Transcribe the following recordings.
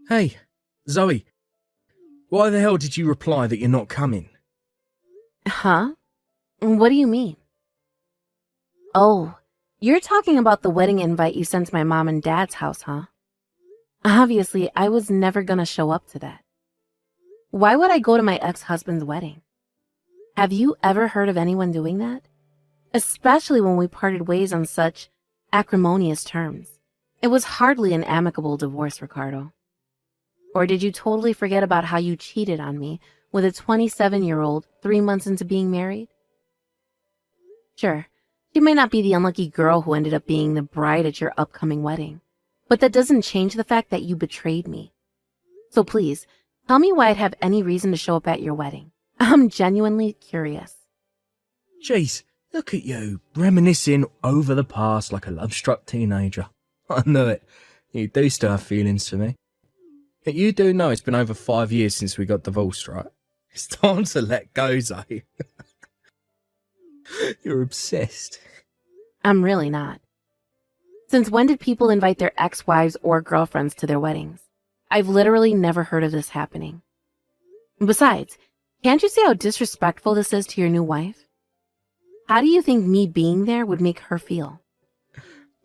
Hey, Zoe, why the hell did you reply that you're not coming? Huh? What do you mean? Oh, you're talking about the wedding invite you sent to my mom and dad's house, huh? Obviously, I was never gonna show up to that. Why would I go to my ex-husband's wedding? Have you ever heard of anyone doing that? Especially when we parted ways on such acrimonious terms. It was hardly an amicable divorce, Ricardo. Or did you totally forget about how you cheated on me with a 27-year-old 3 months into being married? Sure, she might not be the unlucky girl who ended up being the bride at your upcoming wedding, but that doesn't change the fact that you betrayed me. So please, tell me why I'd have any reason to show up at your wedding. I'm genuinely curious. Jeez, look at you, reminiscing over the past like a love-struck teenager. I knew it. You do still have feelings for me. But you do know it's been over 5 years since we got divorced, right? It's time to let go, Zoe. You're obsessed. I'm really not. Since when did people invite their ex-wives or girlfriends to their weddings? I've literally never heard of this happening. Besides, can't you see how disrespectful this is to your new wife? How do you think me being there would make her feel?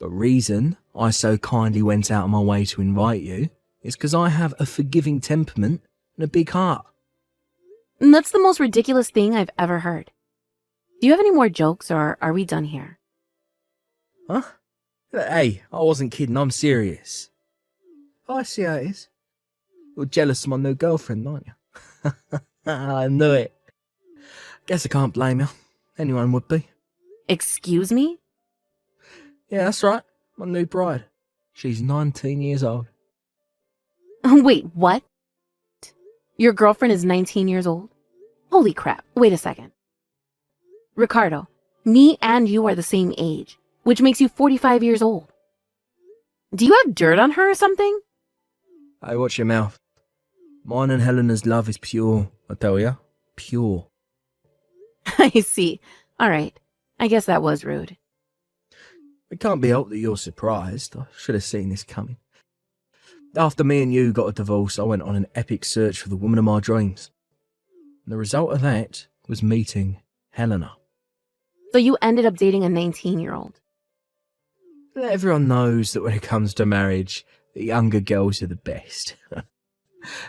The reason I so kindly went out of my way to invite you is because I have a forgiving temperament and a big heart. And that's the most ridiculous thing I've ever heard. Do you have any more jokes, or are we done here? Huh? Hey, I wasn't kidding, I'm serious. I see how it is. You're jealous of my new girlfriend, aren't you? I knew it. Guess I can't blame you. Anyone would be. Excuse me? Yeah, that's right. My new bride. She's 19 years old. Wait, what? Your girlfriend is 19 years old? Holy crap, wait a second. Ricardo, me and you are the same age, which makes you 45 years old. Do you have dirt on her or something? Hey, watch your mouth. Mine and Helena's love is pure, I tell ya. Pure. I see. All right. I guess that was rude. It can't be helped that you're surprised. I should have seen this coming. After me and you got a divorce, I went on an epic search for the woman of my dreams. And the result of that was meeting Helena. So you ended up dating a 19-year-old. Everyone knows that when it comes to marriage, the younger girls are the best.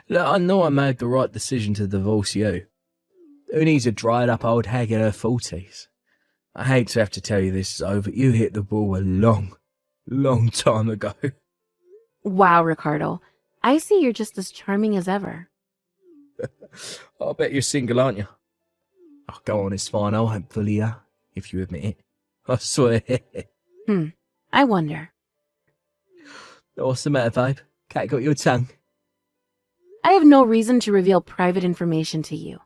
Look, I know I made the right decision to divorce you. Who needs a dried up old hag in her 40s? I hate to have to tell you this, Zoe, but you hit the ball a long time ago. Wow, Ricardo. I see you're just as charming as ever. I'll bet you're single, aren't you? Oh, go on, it's fine. I won't bully you, if you admit it. I swear. I wonder. What's the matter, babe? Cat got your tongue? I have no reason to reveal private information to you.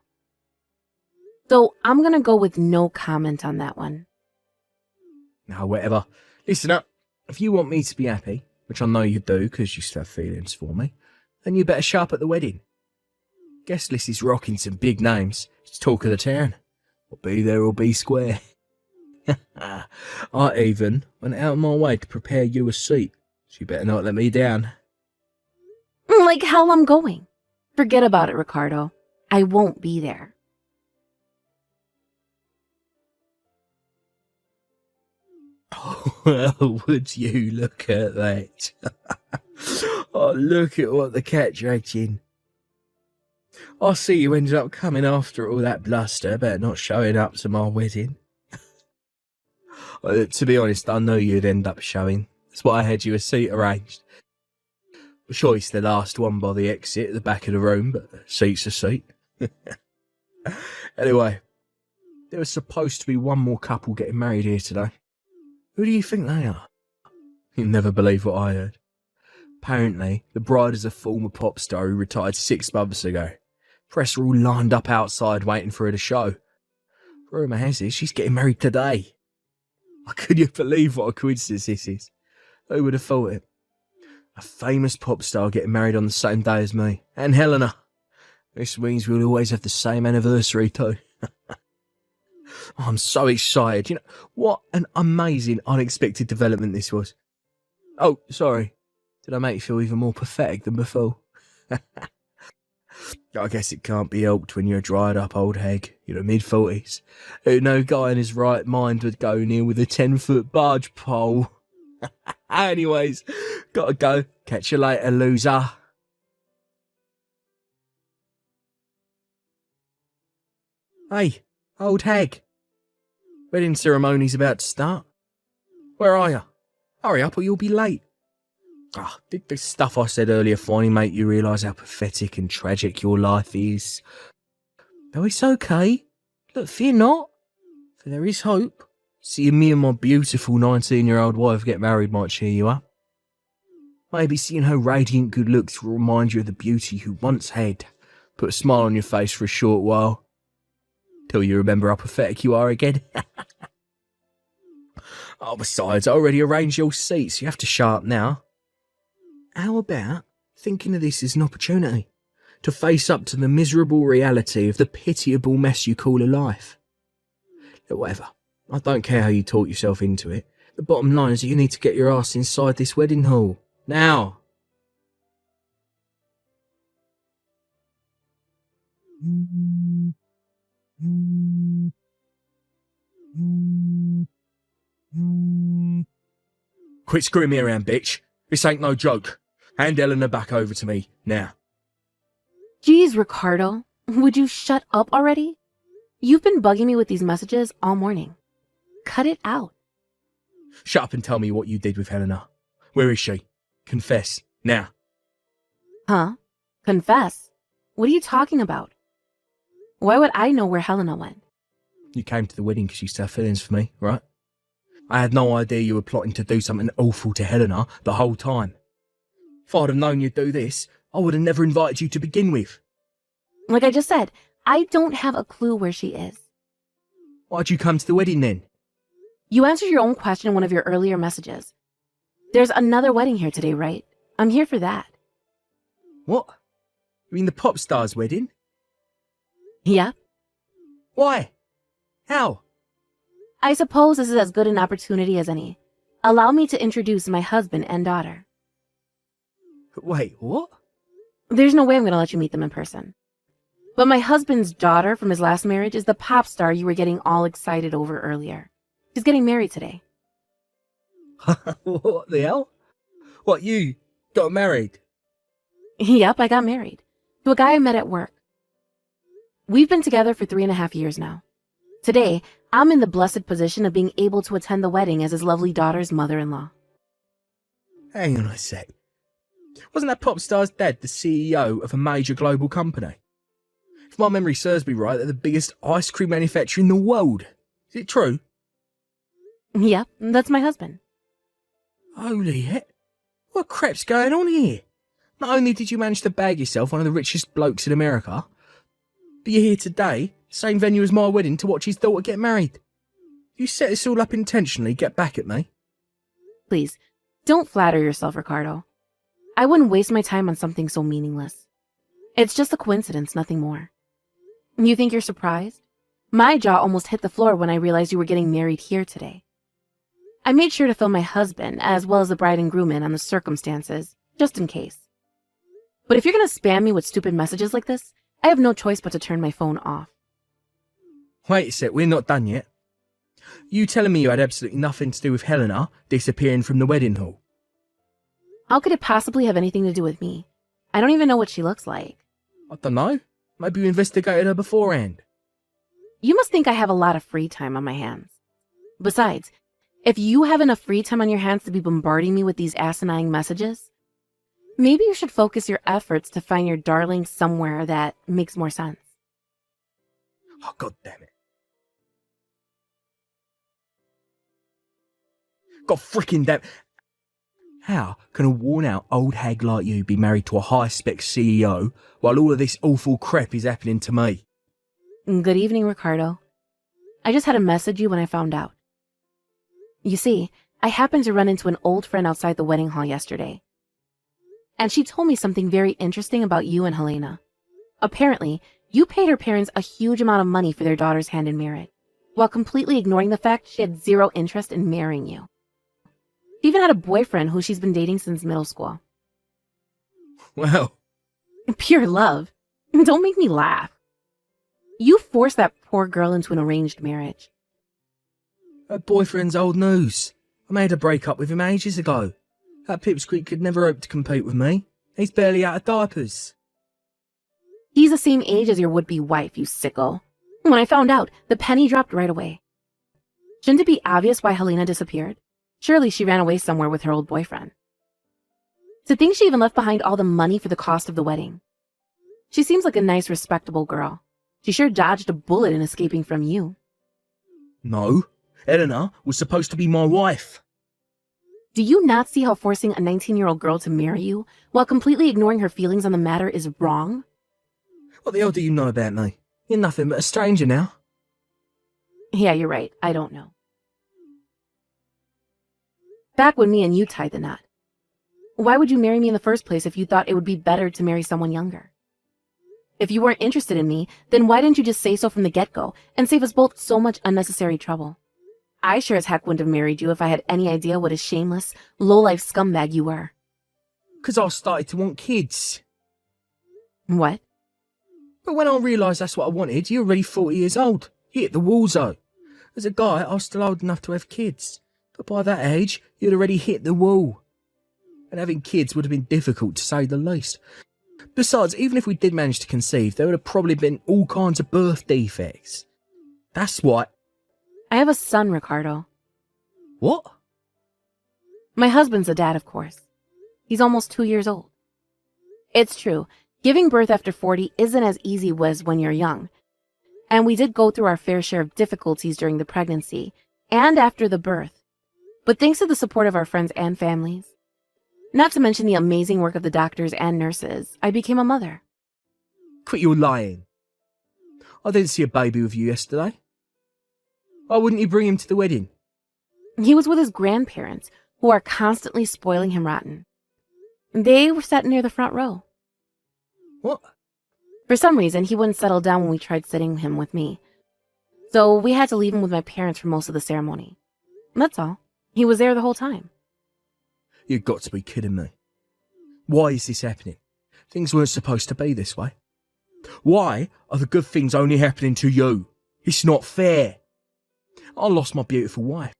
So I'm gonna go with no comment on that one. No, whatever. Listen up. If you want me to be happy, which I know you do because you still have feelings for me, then you better show up at the wedding. Guest list is rocking some big names. It's talk of the town. I'll be there or be square. I even went out of my way to prepare you a seat, so you better not let me down. Like hell I'm going. Forget about it, Ricardo. I won't be there. Oh, would you look at that? Oh, look at what the cat dragged in. I see you ended up coming after all that bluster about not showing up to my wedding. To be honest, I knew you'd end up showing. That's why I had you a seat arranged. Choice the last one by the exit at the back of the room, but a seat's a seat. Anyway, there was supposed to be one more couple getting married here today. Who do you think they are? You'll never believe what I heard. Apparently, the bride is a former pop star who retired 6 months ago. Press are all lined up outside waiting for her to show. Rumour has it she's getting married today. Could you believe what a coincidence this is? Who would have thought it? A famous pop star getting married on the same day as me, and Helena. This means we'll always have the same anniversary too. I'm so excited. You know, what an amazing, unexpected development this was. Oh, sorry. Did I make you feel even more pathetic than before? I guess it can't be helped when you're a dried up old hag, mid-40s. Who no guy in his right mind would go near with a 10-foot barge pole. Anyways, gotta go. Catch you later, loser. Hey, old hag. Wedding ceremony's about to start. Where are you? Hurry up or you'll be late. Did the stuff I said earlier finally make you realise how pathetic and tragic your life is? No, it's okay. Look, fear not, for there is hope. Seeing me and my beautiful 19-year-old wife get married might cheer you up. Maybe seeing her radiant good looks will remind you of the beauty you once had. Put a smile on your face for a short while. Till you remember how pathetic you are again. Besides, I already arranged your seats. You have to shut up now. How about thinking of this as an opportunity to face up to the miserable reality of the pitiable mess you call a life? Whatever. I don't care how you talk yourself into it. The bottom line is that you need to get your ass inside this wedding hall. Now! Quit screwing me around, bitch. This ain't no joke. Hand Eleanor back over to me, now. Geez, Ricardo, would you shut up already? You've been bugging me with these messages all morning. Cut it out. Shut up and tell me what you did with Helena. Where is she? Confess, now. Huh? Confess? What are you talking about? Why would I know where Helena went? You came to the wedding because you still have feelings for me, right? I had no idea you were plotting to do something awful to Helena the whole time. If I'd have known you'd do this, I would have never invited you to begin with. Like I just said, I don't have a clue where she is. Why'd you come to the wedding then? You answered your own question in one of your earlier messages. There's another wedding here today, right? I'm here for that. What? You mean the pop star's wedding? Yep. Why? How? I suppose this is as good an opportunity as any. Allow me to introduce my husband and daughter. Wait, what? There's no way I'm going to let you meet them in person. But my husband's daughter from his last marriage is the pop star you were getting all excited over earlier. She's getting married today. What the hell? What, you got married? Yep, I got married. To a guy I met at work. We've been together for 3.5 years now. Today, I'm in the blessed position of being able to attend the wedding as his lovely daughter's mother-in-law. Hang on a sec. Wasn't that pop star's dad the CEO of a major global company? If my memory serves me right, they're the biggest ice cream manufacturer in the world. Is it true? Yep, that's my husband. Holy heck. What crap's going on here? Not only did you manage to bag yourself one of the richest blokes in America, but you're here today, same venue as my wedding, to watch his daughter get married. You set this all up intentionally, get back at me. Please, don't flatter yourself, Ricardo. I wouldn't waste my time on something so meaningless. It's just a coincidence, nothing more. You think you're surprised? My jaw almost hit the floor when I realized you were getting married here today. I made sure to fill my husband, as well as the bride and groom, in on the circumstances, just in case. But if you're going to spam me with stupid messages like this, I have no choice but to turn my phone off. Wait a sec, we're not done yet. You telling me you had absolutely nothing to do with Helena disappearing from the wedding hall? How could it possibly have anything to do with me? I don't even know what she looks like. I don't know. Maybe you investigated her beforehand. You must think I have a lot of free time on my hands. Besides, if you have enough free time on your hands to be bombarding me with these asinine messages, maybe you should focus your efforts to find your darling somewhere that makes more sense. Oh, God damn it. God freaking damn. How can a worn-out old hag like you be married to a high-spec CEO while all of this awful crap is happening to me? Good evening, Ricardo. I just had to message you when I found out. You see, I happened to run into an old friend outside the wedding hall yesterday. And she told me something very interesting about you and Helena. Apparently, you paid her parents a huge amount of money for their daughter's hand in marriage, while completely ignoring the fact she had zero interest in marrying you. She even had a boyfriend who she's been dating since middle school. Well, Pure love. Don't make me laugh. You forced that poor girl into an arranged marriage. Her boyfriend's old news. I made her break up with him ages ago. That pipsqueak could never hope to compete with me. He's barely out of diapers. He's the same age as your would-be wife, you sicko. When I found out, the penny dropped right away. Shouldn't it be obvious why Helena disappeared? Surely she ran away somewhere with her old boyfriend. To think she even left behind all the money for the cost of the wedding. She seems like a nice, respectable girl. She sure dodged a bullet in escaping from you. No, Eleanor was supposed to be my wife. Do you not see how forcing a 19-year-old girl to marry you while completely ignoring her feelings on the matter is wrong? What the hell do you know about me? You're nothing but a stranger now. Yeah, you're right. I don't know. Back when me and you tied the knot. Why would you marry me in the first place if you thought it would be better to marry someone younger? If you weren't interested in me, then why didn't you just say so from the get-go and save us both so much unnecessary trouble? I sure as heck wouldn't have married you if I had any idea what a shameless, low-life scumbag you were. 'Cause I started to want kids. What? But when I realised that's what I wanted, you were already 40 years old. You hit the wall zone. As a guy, I was still old enough to have kids. But by that age, you'd already hit the wall. And having kids would have been difficult, to say the least. Besides, even if we did manage to conceive, there would have probably been all kinds of birth defects. That's why... I have a son, Ricardo. What? My husband's a dad, of course. He's almost 2 years old. It's true, giving birth after 40 isn't as easy as when you're young. And we did go through our fair share of difficulties during the pregnancy and after the birth. But thanks to the support of our friends and families, not to mention the amazing work of the doctors and nurses, I became a mother. Quit your lying. I didn't see a baby with you yesterday. Why wouldn't you bring him to the wedding? He was with his grandparents, who are constantly spoiling him rotten. They were sat near the front row. What? For some reason, he wouldn't settle down when we tried sitting him with me. So we had to leave him with my parents for most of the ceremony. That's all. He was there the whole time. You've got to be kidding me. Why is this happening? Things weren't supposed to be this way. Why are the good things only happening to you? It's not fair. I lost my beautiful wife.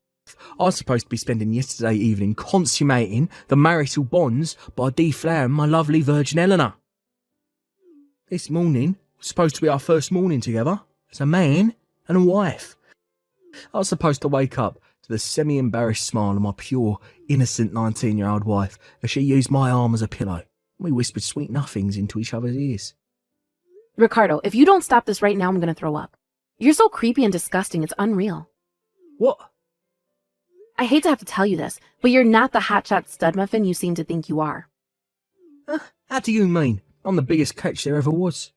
I was supposed to be spending yesterday evening consummating the marital bonds by deflowering my lovely Virgin Eleanor. This morning was supposed to be our first morning together as a man and a wife. I was supposed to wake up to the semi-embarrassed smile of my pure, innocent 19-year-old wife as she used my arm as a pillow. We whispered sweet nothings into each other's ears. Ricardo, if you don't stop this right now, I'm going to throw up. You're so creepy and disgusting, it's unreal. What? I hate to have to tell you this, but you're not the hotshot stud muffin you seem to think you are. How do you mean? I'm the biggest catch there ever was.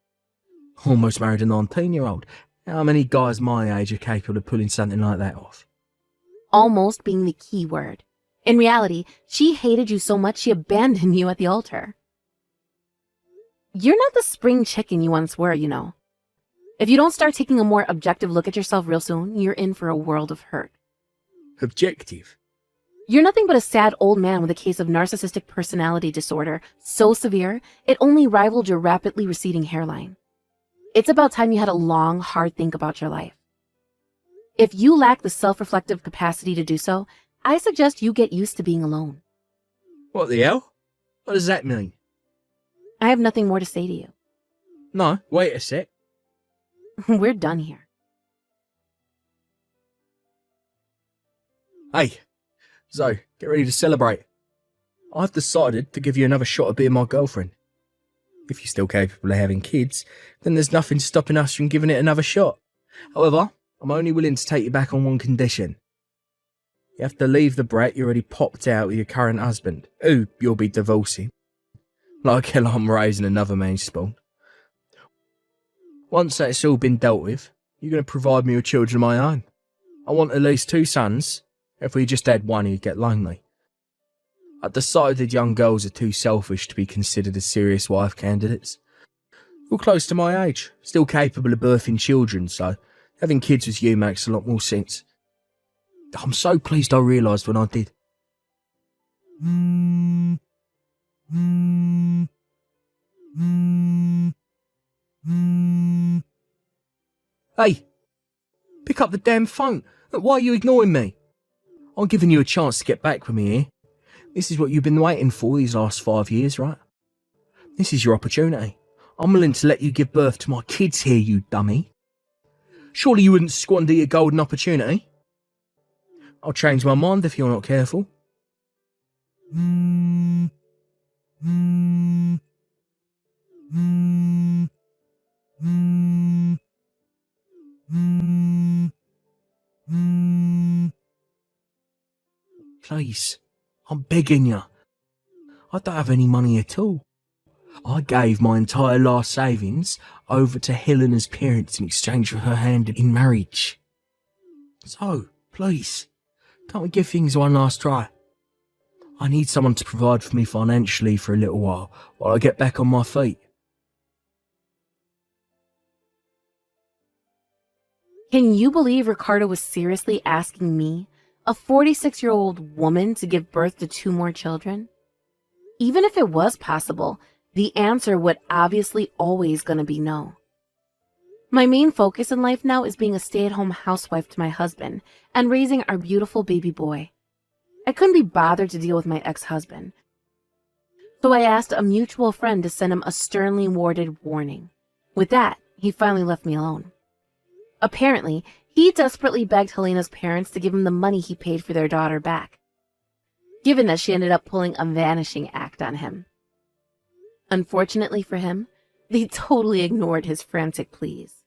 Almost married a 19-year-old. How many guys my age are capable of pulling something like that off? Almost being the key word. In reality, she hated you so much she abandoned you at the altar. You're not the spring chicken you once were, you know. If you don't start taking a more objective look at yourself real soon, you're in for a world of hurt. Objective? You're nothing but a sad old man with a case of narcissistic personality disorder so severe, it only rivaled your rapidly receding hairline. It's about time you had a long, hard think about your life. If you lack the self-reflective capacity to do so, I suggest you get used to being alone. What the hell? What does that mean? I have nothing more to say to you. No, wait a sec. We're done here. Hey, Zoe, get ready to celebrate. I've decided to give you another shot at being my girlfriend. If you're still capable of having kids, then there's nothing stopping us from giving it another shot. However, I'm only willing to take you back on one condition. You have to leave the brat you already popped out with your current husband, who you'll be divorcing. Like hell, I'm raising another man's spawn. Once that's all been dealt with, you're going to provide me with children of my own. I want at least 2 sons. If we just had one, you'd get lonely. I decided young girls are too selfish to be considered as serious wife candidates. You're close to my age, still capable of birthing children, so having kids with you makes a lot more sense. I'm so pleased I realised when I did. Hey, pick up the damn phone. Why are you ignoring me? I'm giving you a chance to get back with me here. This is what you've been waiting for these last 5 years, right? This is your opportunity. I'm willing to let you give birth to my kids here, you dummy. Surely you wouldn't squander your golden opportunity? I'll change my mind if you're not careful. Please, I'm begging you. I don't have any money at all. I gave my entire last savings over to Helena's parents in exchange for her hand in marriage. So, please, can't we give things one last try? I need someone to provide for me financially for a little while I get back on my feet. Can you believe Ricardo was seriously asking me, a 46-year-old woman, to give birth to 2 more children? Even if it was possible, the answer would obviously always gonna be no. My main focus in life now is being a stay-at-home housewife to my husband and raising our beautiful baby boy. I couldn't be bothered to deal with my ex-husband, so I asked a mutual friend to send him a sternly worded warning. With that, he finally left me alone. Apparently, he desperately begged Helena's parents to give him the money he paid for their daughter back, given that she ended up pulling a vanishing act on him. Unfortunately for him, they totally ignored his frantic pleas.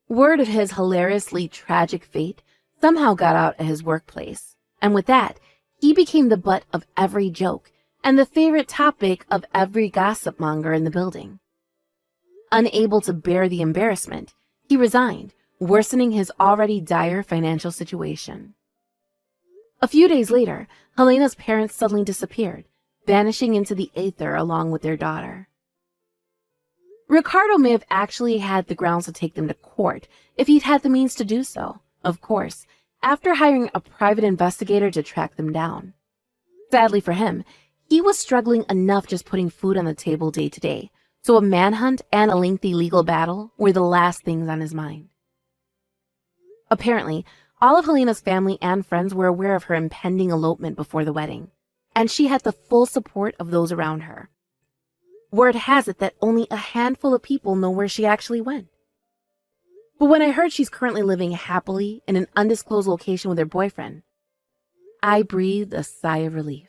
Word of his hilariously tragic fate somehow got out at his workplace, and with that, he became the butt of every joke and the favorite topic of every gossip monger in the building. Unable to bear the embarrassment, he resigned, worsening his already dire financial situation. A few days later, Helena's parents suddenly disappeared, vanishing into the aether along with their daughter. Ricardo may have actually had the grounds to take them to court if he'd had the means to do so, of course, after hiring a private investigator to track them down. Sadly for him, he was struggling enough just putting food on the table day to day, so a manhunt and a lengthy legal battle were the last things on his mind. Apparently, all of Helena's family and friends were aware of her impending elopement before the wedding, and she had the full support of those around her. Word has it that only a handful of people know where she actually went. But when I heard she's currently living happily in an undisclosed location with her boyfriend, I breathed a sigh of relief.